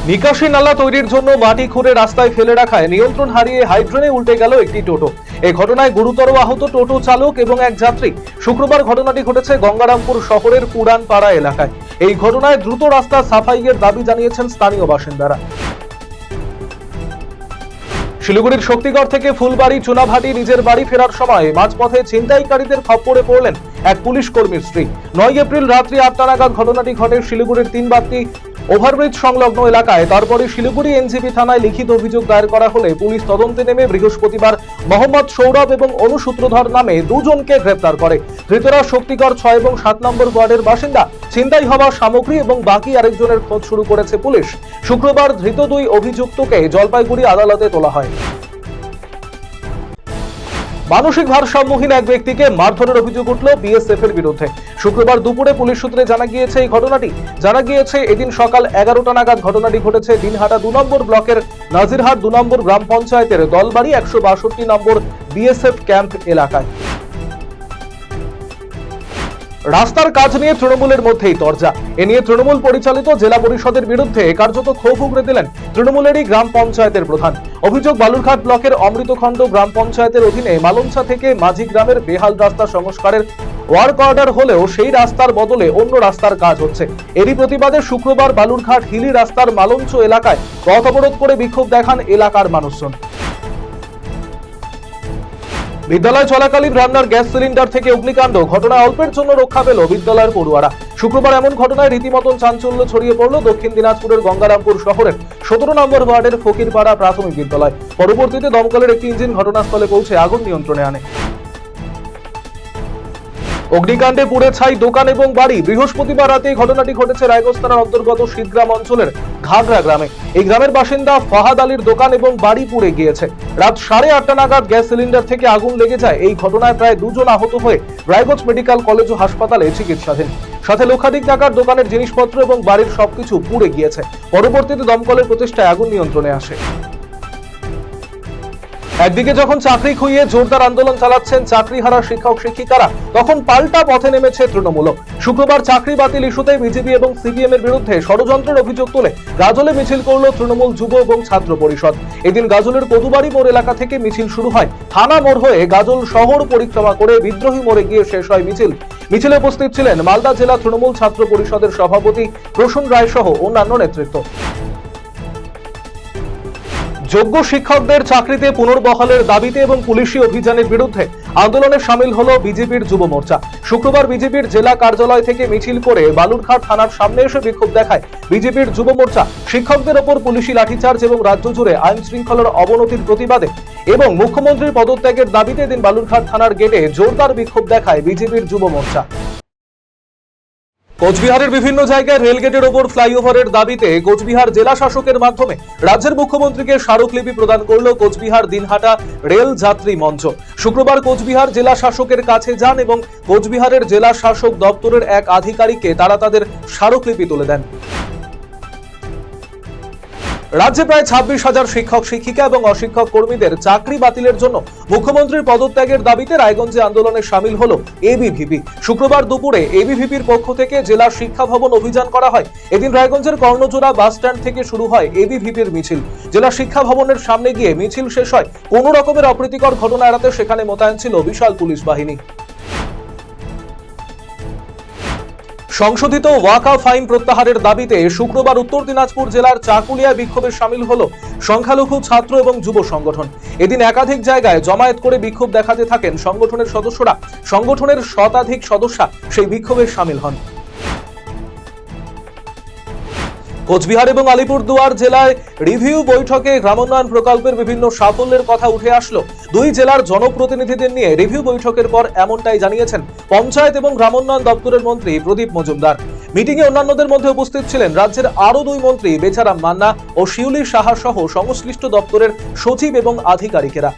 নিকাশি নালা তৈরির জন্য মাটি খুঁড়ে রাস্তায় ফেলে রাখায় নিয়ন্ত্রণ হারিয়ে হাইড্রেনে উল্টে গেল একটি টোটো। এই ঘটনায় গুরুতর আহত টোটো চালক এবং এক যাত্রী। শুক্রবার ঘটনাটি ঘটেছে গঙ্গারামপুর শহরের পুরানপাড়া এলাকায়। এই ঘটনায় দ্রুত রাস্তা সাফাইয়ের দাবি জানিয়েছেন স্থানীয় বাসিন্দারা। শিলিগুড়ির শক্তিগড় থেকে ফুলবাড়ি চুনাভাটি নিজের বাড়ি ফেরার সময় মাঝপথে ছিনতাইকারীদের খপ্পরে পড়লেন এক পুলিশ কর্মীর স্ত্রী। 9 এপ্রিল রাত্রি 8টা নাগাদ ঘটনাটি ঘটে শিলিগুড়ির 3 বাত্তি ওভারব্রিজ সংলগ্ন এলাকায়। তারপরে শিলিগুড়ি এনজিপি থানায় লিখিত অভিযোগ দায়ের করা হলে পুলিশ তদন্তে নেমে বৃহস্পতিবার মোহাম্মদ সৌরভ এবং অনু সূত্রধর নামে দুজনকে গ্রেপ্তার করে। ধৃতরা শক্তিগড় 6 এবং 7 নম্বর ওয়ার্ডের বাসিন্দা। ছিনতাই হওয়া সামগ্রী এবং বাকি আরেকজনের খোঁজ শুরু করেছে পুলিশ। শুক্রবার ধৃত 2 অভিযুক্তকে জলপাইগুড়ি আদালতে তোলা হয়। মানসিক ভারসাম্যহীন এক ব্যক্তিকে মারধরের অভিযোগ উঠল বিএসএফ এর বিরুদ্ধে। শুক্রবার দুপুরে পুলিশ সূত্রে জানা গিয়েছে এই ঘটনাটি। জানা গিয়েছে এদিন সকাল 11টা নাগাদ ঘটনাটি ঘটেছে দিনহাটা 2 নম্বর ব্লকের নাজিরহাট 2 নম্বর গ্রাম পঞ্চায়েতের দলবাড়ি 162 নম্বর বিএসএফ ক্যাম্প এলাকায়। রাস্তার কাজ নিয়ে তৃণমূলের মধ্যেই তরজা। এ নিয়ে তৃণমূল পরিচালিত জেলা পরিষদের বিরুদ্ধে কার্যত ক্ষোভ উগরে দিলেন তৃণমূলেরই গ্রাম পঞ্চায়েতের প্রধান। অভিযোগ, বালুরঘাট ব্লকের অমৃতখণ্ড গ্রাম পঞ্চায়েতের অধীনে মালঞ্চা থেকে মাঝি গ্রামের বেহাল রাস্তা সংস্কারের ওয়ার্ক অর্ডার হলেও সেই রাস্তার বদলে অন্য রাস্তার কাজ হচ্ছে। এরই প্রতিবাদে শুক্রবার বালুরঘাট হিলি রাস্তার মালঞ্চ এলাকায় পথ অবরোধ করে বিক্ষোভ দেখান এলাকার মানুষজন। বিদ্যালয় চলাকালীন রান্নার গ্যাস সিলিন্ডার থেকে অগ্নিকাণ্ড, ঘটনায় অল্পের জন্য রক্ষা পেল বিদ্যালয়ের পড়ুয়ারা। শুক্রবার এমন ঘটনায় রীতিমতন চাঞ্চল্য ছড়িয়ে পড়ল দক্ষিণ দিনাজপুরের গঙ্গারামপুর শহরের 17 নম্বর ওয়ার্ডের ফকিরপাড়া প্রাথমিক বিদ্যালয়। পরবর্তীতে দমকলের একটি ইঞ্জিন ঘটনাস্থলে পৌঁছে আগুন নিয়ন্ত্রণে আনে। অগ্নিকাণ্ডে পুড়ে ছাই দোকান এবং বাড়ি। বৃহস্পতিবার রাতে ঘটনাটি ঘটেছে রায়গঞ্জ থানার অন্তর্গত শীতগ্রাম অঞ্চলের ঘাগড়া গ্রামে। এই গ্রামের বাসিন্দা ফাহাদ আলীর দোকান এবং বাড়ি পুড়ে গিয়েছে। রাত 8:30 নাগাদ গ্যাস সিলিন্ডার থেকে আগুন লেগে যায়। এই ঘটনায় প্রায় 2 জন আহত হয়ে রায়গঞ্জ মেডিকেল কলেজ ও হাসপাতালে চিকিৎসাধীন। সাথে লক্ষাধিক টাকার দোকানের জিনিসপত্র এবং বাড়ির সবকিছু পুড়ে গিয়েছে। পরবর্তীতে দমকলের প্রচেষ্টায় আগুন নিয়ন্ত্রণে আসে। একদিকে যখন চাকরি খুইয়ে জোরদার আন্দোলন চালাচ্ছেন চাকরিহারা শিক্ষক শিক্ষিকারা, তখন পাল্টা পথে নেমেছে তৃণমূল। শুক্রবার চাকরি বাতিল ইস্যুতে বিজেপি এবং সিপিএম এর বিরুদ্ধে ষড়যন্ত্রের অভিযোগ তুলে গাজলে মিছিল করল তৃণমূল যুব এবং ছাত্র পরিষদ। এদিন গাজলের কদুবাড়ি মোড় এলাকা থেকে মিছিল শুরু হয়। থানা মোড় হয়ে গাজল শহর পরিক্রমা করে বিদ্রোহী মোড়ে গিয়ে শেষ হয় মিছিল। মিছিলে উপস্থিত ছিলেন মালদা জেলা তৃণমূল ছাত্র পরিষদের সভাপতি প্রসূন রায় সহ অন্যান্য নেতৃত্ব। যোগ্য শিক্ষকদের চাকরিতে পুনর্বহালের দাবিতে এবং পুলিশি অভিযানের বিরুদ্ধে আন্দোলনে সামিল হলো বিজেপির যুব মোর্চা। শুক্রবার বিজেপির জেলা কার্যালয় থেকে মিছিল করে বালুরঘাট থানার সামনে এসে বিক্ষোভ দেখায় বিজেপির যুব মোর্চা। শিক্ষকদের ওপর পুলিশি লাঠিচার্জ এবং রাজ্য জুড়ে আইন শৃঙ্খলার অবনতির প্রতিবাদে এবং মুখ্যমন্ত্রীর পদত্যাগের দাবিতে এদিন বালুরঘাট থানার গেটে জোরদার বিক্ষোভ দেখায় বিজেপির যুব মোর্চা। কোচবিহারের বিভিন্ন জায়গায় রেলগেটের ওপর ফ্লাইওভারের দাবিতে কোচবিহার জেলা শাসকের মাধ্যমে রাজ্যের মুখ্যমন্ত্রীকে স্মারকলিপি প্রদান করল কোচবিহার দিনহাটা রেল যাত্রী মঞ্চ। শুক্রবার কোচবিহার জেলা শাসকের কাছে যান এবং কোচবিহারের জেলা শাসক দপ্তরের এক আধিকারিককে তারা তাদের স্মারকলিপি তুলে দেন। রাজ্যে প্রায় 26,000 শিক্ষক শিক্ষিকা এবং অশিক্ষক কর্মীদের চাকরি বাতিলের জন্য মুখ্যমন্ত্রীর পদত্যাগের দাবিতে রায়গঞ্জে আন্দোলনে সামিল হলো এবিভিপি। শুক্রবার দুপুরে এবিভিপির পক্ষ থেকে জেলা শিক্ষা ভবন অভিযান করা হয়। এদিন রায়গঞ্জের কর্ণজোড়া বাস স্ট্যান্ড থেকে শুরু হয় এবিভিপির মিছিল। জেলা শিক্ষা ভবনের সামনে গিয়ে মিছিল শেষ হয়। কোনো রকমের অপ্রীতিকর ঘটনা এড়াতে সেখানে মোতায়েন ছিল বিশাল পুলিশ বাহিনী। সংশোধিত ওয়াকফ আইন প্রত্যাহারের দাবিতে শুক্রবার উত্তর দিনাজপুর জেলার চাকুলিয়া বিক্ষোভে সামিল হলো সংখ্যালঘু ছাত্র এবং যুব সংগঠন। এদিন একাধিক জায়গায় জমায়েত করে বিক্ষোভ দেখাতে থাকেন সংগঠনের সদস্যরা। সংগঠনের শতাধিক সদস্য সেই বিক্ষোভে সামিল হন। কোচবিহার এবং আলিপুরদুয়ার জেলায় রিভিউ বৈঠকে গ্রামোন্নয়ন প্রকল্পের বিভিন্ন সাফল্যের কথা উঠে আসলো। 2 জেলার জনপ্রতিনিধিদের নিয়ে রিভিউ বৈঠকের পর এমনটাই জানিয়েছেন পঞ্চায়েত এবং গ্রামোন্নয়ন দপ্তরের মন্ত্রী প্রদীপ মজুমদার। মিটিংয়ে অন্যান্যদের মধ্যে উপস্থিত ছিলেন রাজ্যের আরো 2 মন্ত্রী বেচারাম মান্না ও শিউলি সাহা সহ সংশ্লিষ্ট দপ্তরের সচিব এবং আধিকারিকেরা।